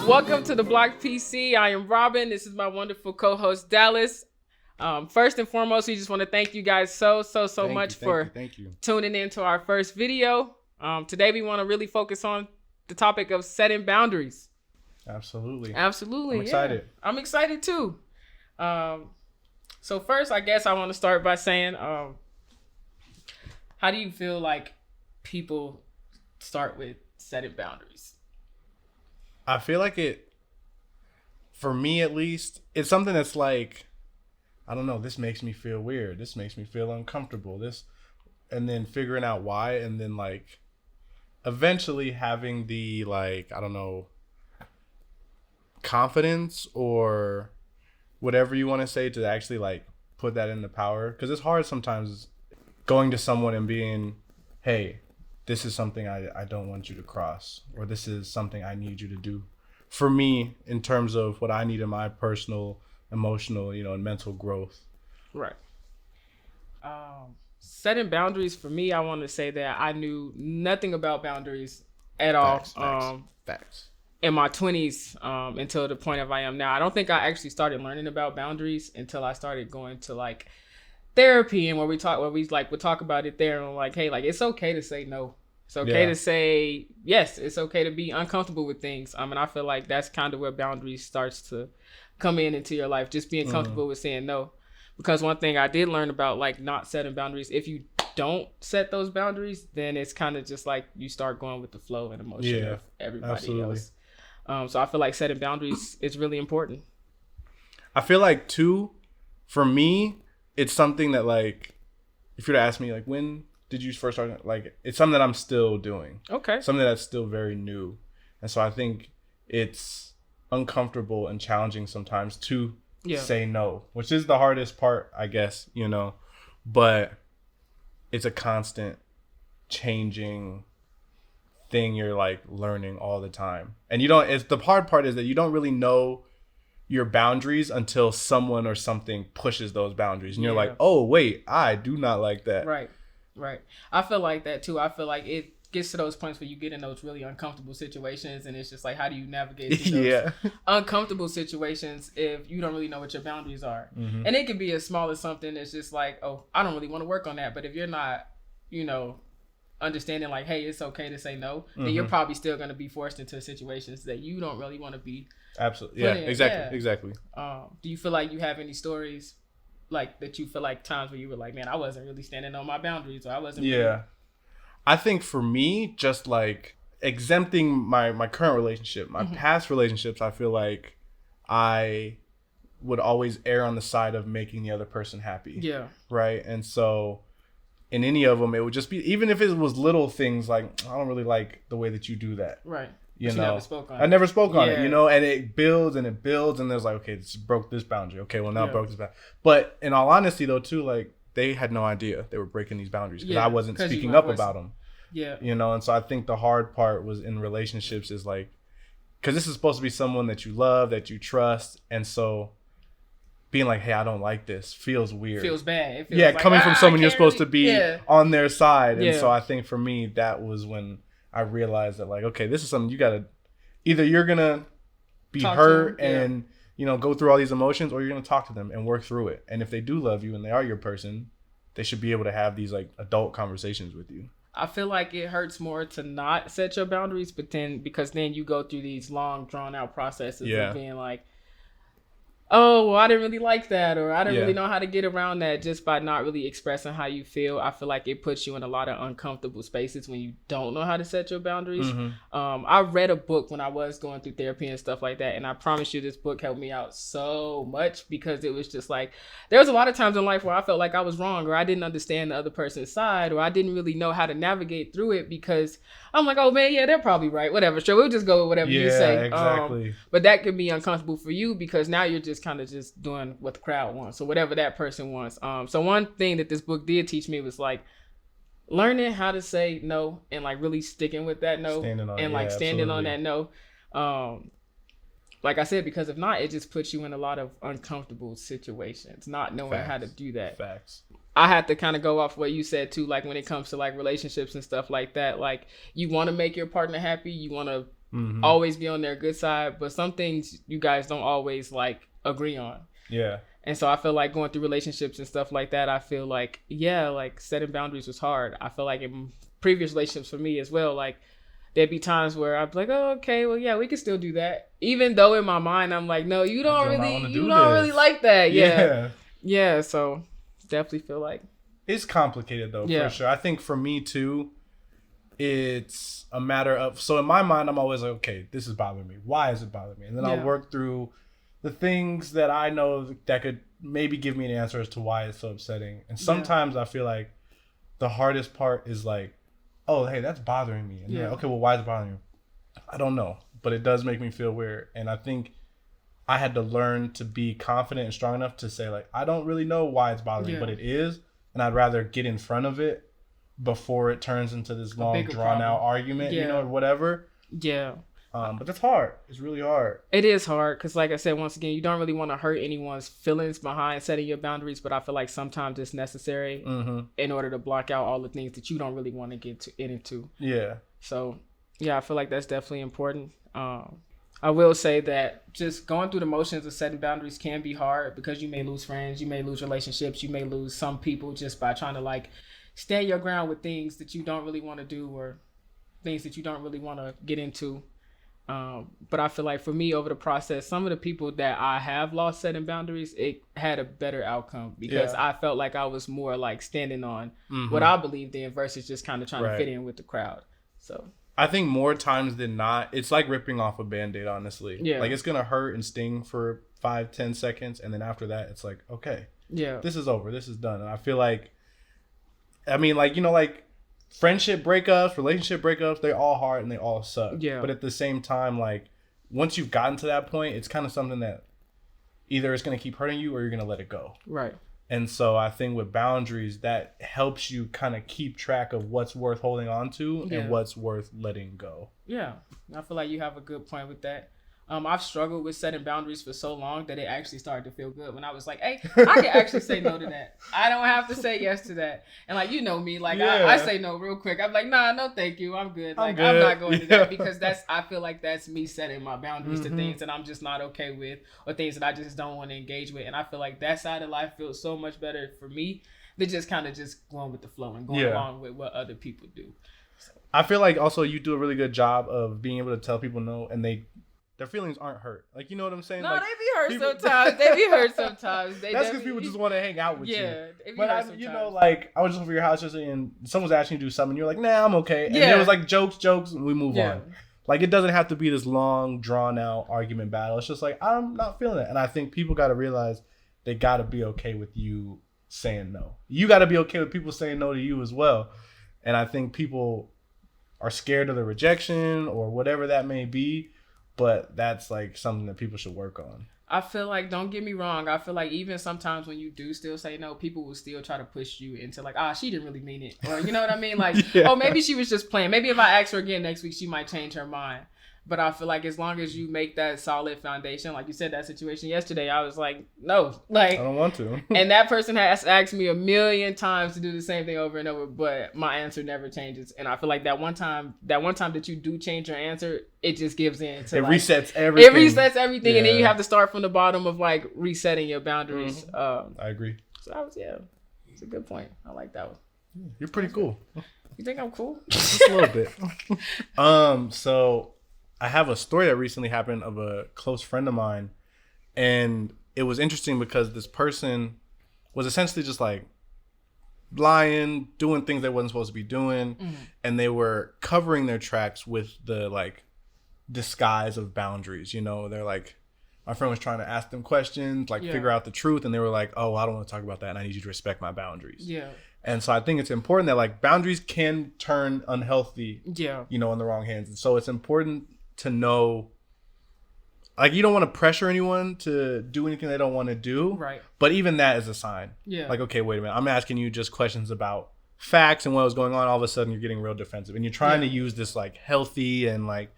Welcome to the Block PC. I am Robin. This is my wonderful co-host Dallas. First and foremost, we just want to thank you guys so much for tuning in to our first video. Today we want to really focus on the topic of setting boundaries. Absolutely. I'm excited. Yeah. I'm excited too. So first, I guess I want to start by saying, how do you feel like people start with setting boundaries? I feel like for me at least, it's something that's like, I don't know, this makes me feel weird. This makes me feel uncomfortable. And then figuring out why, and then like eventually having the like, I don't know, confidence or whatever you want to say to actually like put that into power. Because it's hard sometimes going to someone and being, hey, this is something I don't want you to cross, or this is something I need you to do for me in terms of what I need in my personal, emotional, and mental growth. Right. Setting boundaries for me, I want to say that I knew nothing about boundaries at all. Facts. In my 20s, until the point of I am now. I don't think I actually started learning about boundaries until I started going to like therapy, and where we would talk about it there, and like, hey, like it's okay to say no. It's okay to say yes. It's okay to be uncomfortable with things. And I feel like that's kind of where boundaries starts to come into your life, just being comfortable with saying no. Because one thing I did learn about like not setting boundaries, if you don't set those boundaries, then it's kind of just like you start going with the flow and emotion of everybody else. So I feel like setting boundaries is really important. I feel like too, for me, it's something that like, if you were to ask me like, when did you first start? Like, it's something that I'm still doing. Okay. Something that's still very new. And so I think it's uncomfortable and challenging sometimes to say no, which is the hardest part, I guess, but it's a constant changing thing you're like learning all the time. And the hard part is that you don't really know your boundaries until someone or something pushes those boundaries, and you're like, oh wait, I do not like that. Right. I feel like that too. I feel like it gets to those points where you get in those really uncomfortable situations, and it's just like, how do you navigate through those uncomfortable situations if you don't really know what your boundaries are? And it can be as small as something that's just like, oh, I don't really want to work on that. But if you're not, understanding like, hey, it's okay to say no, then you're probably still going to be forced into situations that you don't really want to be. Absolutely. Yeah, exactly. Do you feel like you have any stories like that you feel like times where you were like, man, I wasn't really standing on my boundaries, or I wasn't really... I think for me, just like exempting my current relationship, my past relationships, I feel like I would always err on the side of making the other person happy. Yeah. Right. And so in any of them, it would just be, even if it was little things like, I don't really like the way that you do that. Right. You never spoke on it, and it builds and it builds, and there's like, okay, this broke this boundary. Okay, well now it broke this boundary. But in all honesty though too, like they had no idea they were breaking these boundaries because I wasn't speaking up about them. Yeah. And so I think the hard part was in relationships is like, because this is supposed to be someone that you love, that you trust, and so being like, hey, I don't like this feels weird. Feels bad. It feels like, coming from someone you're supposed to be on their side. And so I think for me, that was when I realized that like, okay, this is something you gotta, either you're gonna be hurt and go through all these emotions, or you're gonna talk to them and work through it. And if they do love you and they are your person, they should be able to have these like adult conversations with you. I feel like it hurts more to not set your boundaries, because then you go through these long drawn out processes of being like, oh, well, I didn't really like that, or I didn't really know how to get around that, just by not really expressing how you feel. I feel like it puts you in a lot of uncomfortable spaces when you don't know how to set your boundaries. I read a book when I was going through therapy and stuff like that, and I promise you this book helped me out so much, because it was just like, there was a lot of times in life where I felt like I was wrong, or I didn't understand the other person's side, or I didn't really know how to navigate through it, because I'm like, oh man, yeah, they're probably right, whatever, sure, we'll just go with whatever you say. Exactly. But that could be uncomfortable for you, because now you're just kind of just doing what the crowd wants, or whatever that person wants. So one thing that this book did teach me was like learning how to say no, and like really sticking with that no, standing on that no. Like I said, because if not, it just puts you in a lot of uncomfortable situations, not knowing how to do that. Facts. I had to kind of go off what you said too, like when it comes to like relationships and stuff like that, like you want to make your partner happy, you want to always be on their good side, but some things you guys don't always like agree on. Yeah. And so I feel like going through relationships and stuff like that, I feel like, yeah, like setting boundaries was hard. I feel like in previous relationships for me as well, like there'd be times where I'd be like, oh, okay, well, yeah, we can still do that. Even though in my mind, I'm like, no, you don't really like that. Yeah. Yeah. So definitely feel like. It's complicated though, for sure. I think for me too, it's a matter of, so in my mind, I'm always like, okay, this is bothering me. Why is it bothering me? And then I'll work through the things that I know that could maybe give me an answer as to why it's so upsetting. And sometimes I feel like the hardest part is like, oh, hey, that's bothering me. And like, okay, well, why is it bothering you? I don't know, but it does make me feel weird. And I think I had to learn to be confident and strong enough to say, like, I don't really know why it's bothering me, but it is. And I'd rather get in front of it before it turns into this long, drawn-out argument, you know, or whatever. Yeah. But that's hard. It's really hard. It is hard because, like I said, once again, you don't really want to hurt anyone's feelings behind setting your boundaries. But I feel like sometimes it's necessary in order to block out all the things that you don't really want to get into. Yeah. So, yeah, I feel like that's definitely important. I will say that just going through the motions of setting boundaries can be hard because you may lose friends, you may lose relationships, you may lose some people just by trying to like stand your ground with things that you don't really want to do or things that you don't really want to get into. But I feel like for me over the process, some of the people that I have lost setting boundaries, it had a better outcome because I felt like I was more like standing on what I believed in versus just kind of trying to fit in with the crowd. So I think more times than not, it's like ripping off a Band-Aid, honestly. Yeah. Like it's going to hurt and sting for 5-10 seconds. And then after that, it's like, okay, this is over. This is done. And I feel like, I mean, like, you know, like, friendship breakups, relationship breakups, they're all hard and they all suck. Yeah. But at the same time, like, once you've gotten to that point, it's kind of something that either it's going to keep hurting you or you're going to let it go. Right. And so I think with boundaries, that helps you kind of keep track of what's worth holding on to and what's worth letting go. Yeah. I feel like you have a good point with that. I've struggled with setting boundaries for so long that it actually started to feel good when I was like, hey, I can actually say no to that. I don't have to say yes to that. And like, you know me, like I say no real quick. I'm like, nah, no, thank you. I'm good. Like, I'm not going to that because I feel like that's me setting my boundaries to things that I'm just not okay with or things that I just don't want to engage with. And I feel like that side of life feels so much better for me than just kind of just going with the flow and going along with what other people do. So. I feel like also you do a really good job of being able to tell people no and their feelings aren't hurt. Like, you know what I'm saying? No, like, they be hurt sometimes. They be hurt sometimes. That's because people just want to hang out with you. Yeah, they be but hurt sometimes. You know, like, I was just over your house yesterday and someone was asking you to do something. You're like, nah, I'm okay. And there was like jokes, and we move on. Like, it doesn't have to be this long, drawn out argument battle. It's just like, I'm not feeling it. And I think people got to realize they got to be okay with you saying no. You got to be okay with people saying no to you as well. And I think people are scared of the rejection or whatever that may be. But that's like something that people should work on. I feel like, don't get me wrong, I feel like even sometimes when you do still say no, people will still try to push you into like, she didn't really mean it. Or you know what I mean? Like, oh, maybe she was just playing. Maybe if I ask her again next week, she might change her mind. But I feel like as long as you make that solid foundation, like you said, that situation yesterday, I was like, no, like I don't want to. And that person has asked me 1,000,000 times to do the same thing over and over, but my answer never changes. And I feel like that one time that you do change your answer, it just gives in to resets everything. It resets everything, and then you have to start from the bottom of like resetting your boundaries. I agree. So it's a good point. I like that one. You're pretty cool. You think I'm cool? Just a little bit. So I have a story that recently happened of a close friend of mine, and it was interesting because this person was essentially just like lying, doing things they wasn't supposed to be doing, and they were covering their tracks with the like disguise of boundaries. You know, they're like, my friend was trying to ask them questions, like figure out the truth, and they were like, oh, I don't want to talk about that, and I need you to respect my boundaries. Yeah. And so I think it's important that like boundaries can turn unhealthy, you know, in the wrong hands. And so it's important to know, like, you don't want to pressure anyone to do anything they don't want to do. Right. But even that is a sign. Yeah. Like, okay, wait a minute. I'm asking you just questions about facts and what was going on. All of a sudden you're getting real defensive. And you're trying to use this like healthy and like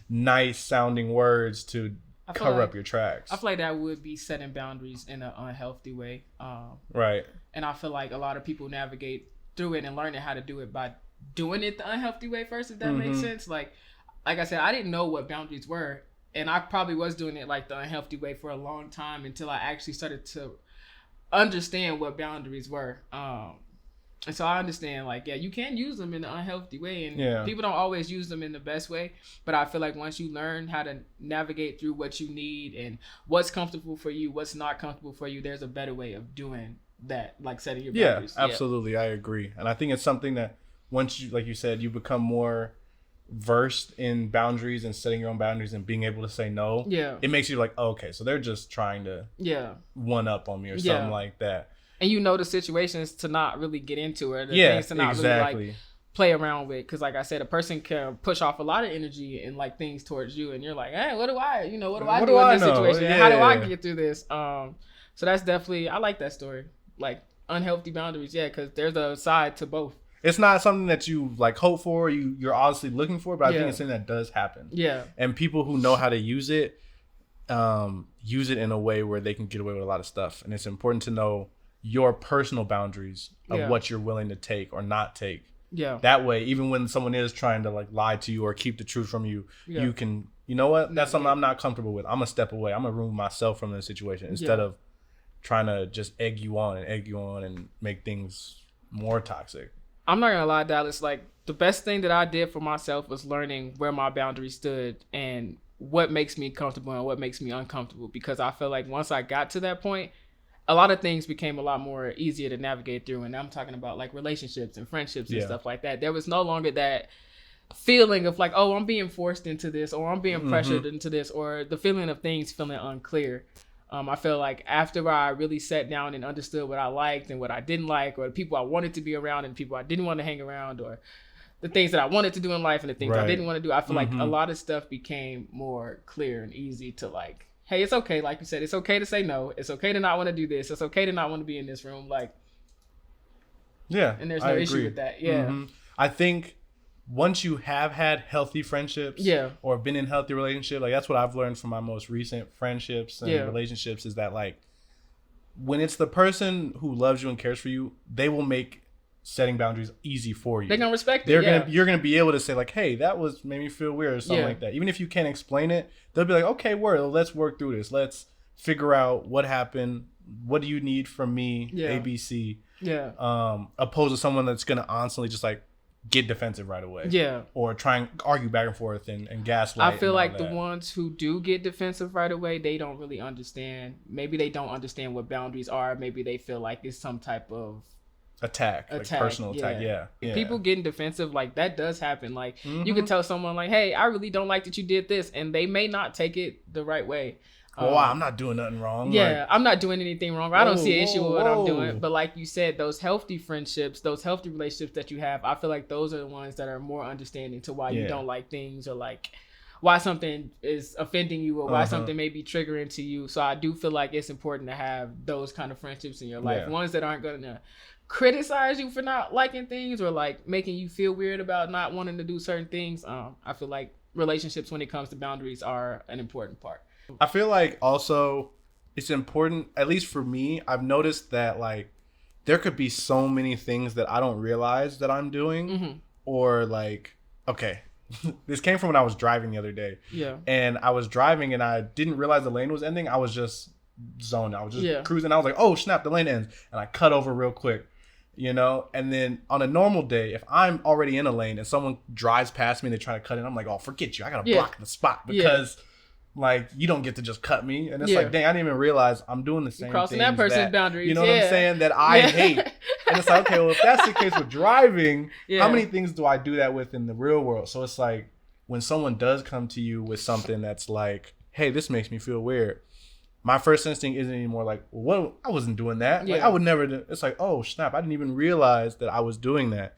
nice sounding words to cover up your tracks. I feel like that would be setting boundaries in an unhealthy way. Right. And I feel like a lot of people navigate through it and learning how to do it by doing it the unhealthy way first, if that makes sense. Like, like I said, I didn't know what boundaries were. And I probably was doing it like the unhealthy way for a long time until I actually started to understand what boundaries were. And so I understand, like, yeah, you can use them in an unhealthy way, and people don't always use them in the best way. But I feel like once you learn how to navigate through what you need and what's comfortable for you, what's not comfortable for you, there's a better way of doing that, like setting your boundaries. Yeah, absolutely. I agree. And I think it's something that once you, like you said, you become more versed in boundaries and setting your own boundaries and being able to say no. Yeah. It makes you like, oh, okay, so they're just trying to one up on me or something like that. And you know the situations to not really get into it. Things to not really like play around with. Because like I said, a person can push off a lot of energy and like things towards you. And you're like, hey, what do I do in this situation? Yeah. How do I get through this? So that's definitely, I like that story. Like unhealthy boundaries. Yeah. Because there's a side to both. It's not something that you like hope for, you're obviously looking for, but I think it's something that does happen. Yeah. And people who know how to use it in a way where they can get away with a lot of stuff. And it's important to know your personal boundaries of what you're willing to take or not take. Yeah. That way, even when someone is trying to like lie to you or keep the truth from you, you can, you know what? That's something I'm not comfortable with. I'm gonna step away. I'm gonna remove myself from the situation instead of trying to just egg you on and make things more toxic. I'm not gonna lie, Dallas. Like the best thing that I did for myself was learning where my boundaries stood and what makes me comfortable and what makes me uncomfortable. Because I feel like once I got to that point, a lot of things became a lot more easier to navigate through. And I'm talking about like relationships and friendships and stuff like that. There was no longer that feeling of like, oh, I'm being forced into this, or I'm being pressured into this, or the feeling of things feeling unclear. I feel like after I really sat down and understood what I liked and what I didn't like, or the people I wanted to be around and people I didn't want to hang around, or the things that I wanted to do in life and the things I didn't want to do, I feel like a lot of stuff became more clear and easy to like, hey, it's okay. Like you said, it's okay to say no. It's okay to not want to do this. It's okay to not want to be in this room. Like, and there's no issue with that. Yeah. I think once you have had healthy friendships or been in healthy relationships, like that's what I've learned from my most recent friendships and relationships is that like when it's the person who loves you and cares for you, they will make setting boundaries easy for you. They're gonna respect it. You're gonna be able to say like, hey, that made me feel weird or something like that. Even if you can't explain it, they'll be like, okay, let's work through this. Let's figure out what happened. What do you need from me? ABC. Yeah. Opposed to someone that's gonna honestly just like get defensive right away. Yeah. Or try and argue back and forth and gaslight. I feel like the ones who do get defensive right away, they don't really understand. Maybe they don't understand what boundaries are. Maybe they feel like it's some type of attack, like personal attack. Yeah. People getting defensive, like that does happen. Like you can tell someone like, hey, I really don't like that you did this, and they may not take it the right way. I'm not doing nothing wrong. Yeah, like, I'm not doing anything wrong. I don't see an issue with what I'm doing. But like you said, those healthy friendships, those healthy relationships that you have, I feel like those are the ones that are more understanding to why you don't like things, or like why something is offending you, or why something may be triggering to you. So I do feel like it's important to have those kind of friendships in your life. Ones that aren't going to criticize you for not liking things or like making you feel weird about not wanting to do certain things. I feel like relationships when it comes to boundaries are an important part. I feel like also it's important, at least for me, I've noticed that like there could be so many things that I don't realize that I'm doing or like, okay, this came from when I was driving the other day. Yeah. And I was driving and I didn't realize the lane was ending. I was just zoned. I was just cruising. I was like, oh snap, the lane ends. And I cut over real quick. You know, and then on a normal day, if I'm already in a lane and someone drives past me and they try to cut in, I'm like, oh, forget you. I got to block the spot because like you don't get to just cut me. And it's like, dang, I didn't even realize I'm doing the same thing. Crossing that person's boundaries. You know what I'm saying? That I hate. And it's like, okay, well, if that's the case with driving, how many things do I do that with in the real world? So it's like when someone does come to you with something that's like, hey, this makes me feel weird. My first instinct isn't anymore like, well, I wasn't doing that. Like, I would never do. It's like, oh, snap. I didn't even realize that I was doing that.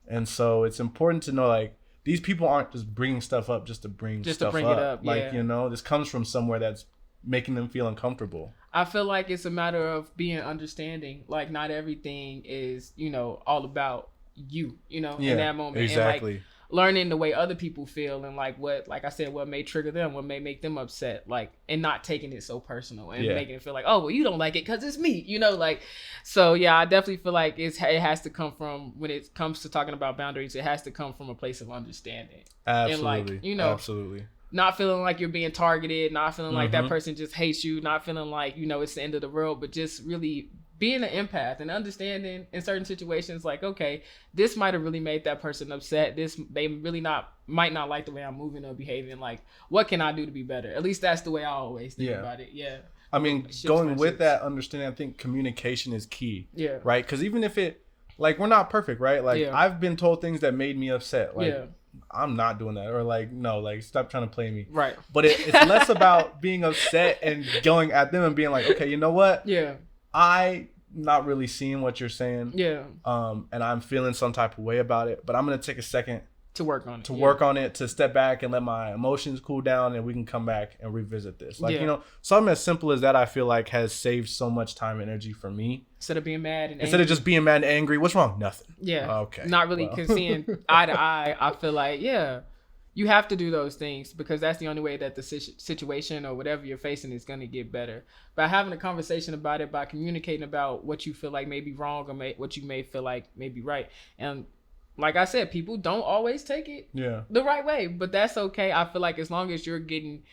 And so it's important to know, like, these people aren't just bringing stuff up just to bring it up. Like, you know, this comes from somewhere that's making them feel uncomfortable. I feel like it's a matter of being understanding. Like, not everything is, you know, all about you, you know, in that moment. Exactly. And like, learning the way other people feel and like I said, what may trigger them, what may make them upset, like, and not taking it so personal and making it feel like, oh, well, you don't like it because it's me, like. So yeah, I definitely feel like it has to come from, when it comes to talking about boundaries, it has to come from a place of understanding. Absolutely. And like, absolutely. Not feeling like you're being targeted, not feeling like that person just hates you, not feeling like, it's the end of the world, but just really being an empath and understanding in certain situations, like, okay, this might have really made that person upset. They really might not like the way I'm moving or behaving. Like, what can I do to be better? At least that's the way I always think about it. Yeah. I mean, going with that understanding, I think communication is key. Yeah. Right? Because even if we're not perfect, right? Like, I've been told things that made me upset. Like, I'm not doing that. Or like, no, like, stop trying to play me. Right. But it's less about being upset and going at them and being like, okay, you know what? Yeah. I not really seeing what you're saying. Yeah. And I'm feeling some type of way about it, but I'm going to take a second to work on it. Work on it, to step back and let my emotions cool down, and we can come back and revisit this. Like, something as simple as that, I feel like has saved so much time and energy for me. Instead of being mad and Instead of just being mad and angry, what's wrong? Nothing. Yeah. Okay. Not really seeing eye to eye. I feel like, you have to do those things because that's the only way that the situation or whatever you're facing is going to get better. By having a conversation about it, by communicating about what you feel like may be wrong or what you may feel like may be right. And like I said, people don't always take it the right way, but that's okay. I feel like as long as you're getting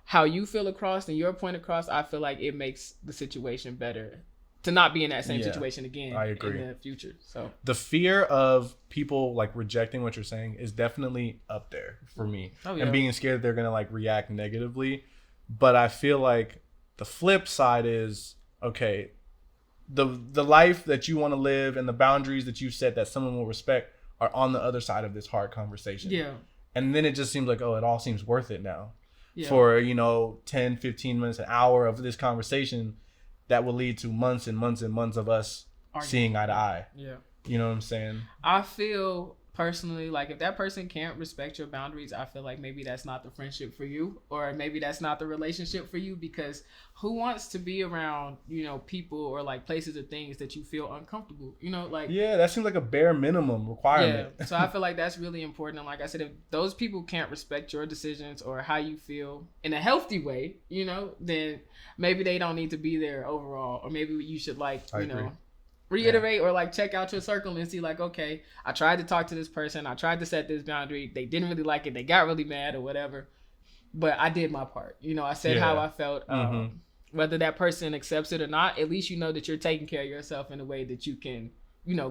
how you feel across and your point across, I feel like it makes the situation better to not be in that same situation again. I agree. In the future. So the fear of people like rejecting what you're saying is definitely up there for me. And being scared they're gonna like react negatively. But I feel like the flip side is, okay, the life that you want to live and the boundaries that you set that someone will respect are on the other side of this hard conversation. Yeah. And then it just seems like, oh, it all seems worth it now. Yeah. For 10, 15 minutes, an hour of this conversation that will lead to months and months and months of us seeing eye to eye. Yeah. You know what I'm saying? I feel personally like if that person can't respect your boundaries, I feel like maybe that's not the friendship for you, or maybe that's not the relationship for you, because who wants to be around, people or like places or things that you feel uncomfortable, like. Yeah, that seems like a bare minimum requirement. Yeah. So I feel like that's really important. And like I said, if those people can't respect your decisions or how you feel in a healthy way, then maybe they don't need to be there overall, or maybe you should reiterate or like check out your circle and see like, okay, I tried to talk to this person, I tried to set this boundary, they didn't really like it, they got really mad or whatever, but I did my part. I said how I felt. Whether that person accepts it or not, at least you know that you're taking care of yourself in a way that you can,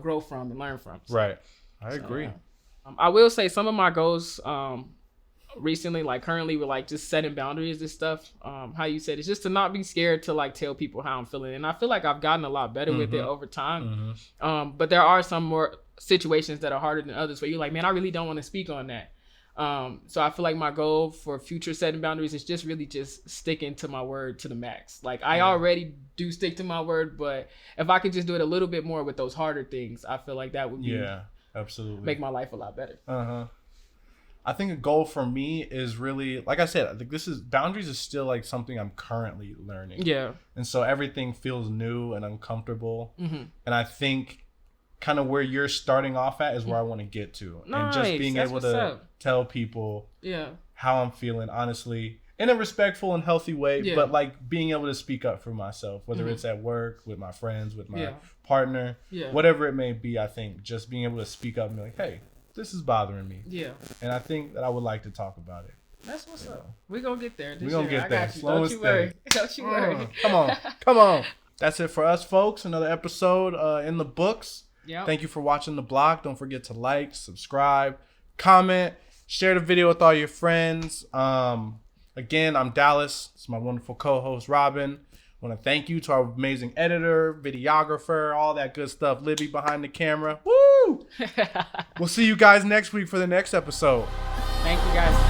grow from and learn from. So, right. I agree. I will say some of my goals recently, like currently, with like just setting boundaries and stuff. How you said it's just to not be scared to like tell people how I'm feeling, and I feel like I've gotten a lot better with it over time. But there are some more situations that are harder than others where you're like, man, I really don't want to speak on that. So I feel like my goal for future setting boundaries is just really just sticking to my word to the max. Like I already do stick to my word, but if I could just do it a little bit more with those harder things, I feel like that would absolutely make my life a lot better. I think a goal for me is really, like I said, I think boundaries is still like something I'm currently learning. Yeah. And so everything feels new and uncomfortable. And I think kind of where you're starting off at is where I want to get to. Nice. And just being able to tell people how I'm feeling, honestly, in a respectful and healthy way, but like being able to speak up for myself, whether it's at work, with my friends, with my partner, whatever it may be. I think just being able to speak up and be like, hey, this is bothering me. Yeah. And I think that I would like to talk about it. That's what's up. We're going to get there. We're going to get there. Slow and steady. Don't you worry. Come on. That's it for us, folks. Another episode in the books. Yep. Thank you for watching the blog. Don't forget to like, subscribe, comment, share the video with all your friends. Again, I'm Dallas. It's my wonderful co-host, Robin. I want to thank you to our amazing editor, videographer, all that good stuff. Libby behind the camera. Woo! We'll see you guys next week for the next episode. Thank you, guys.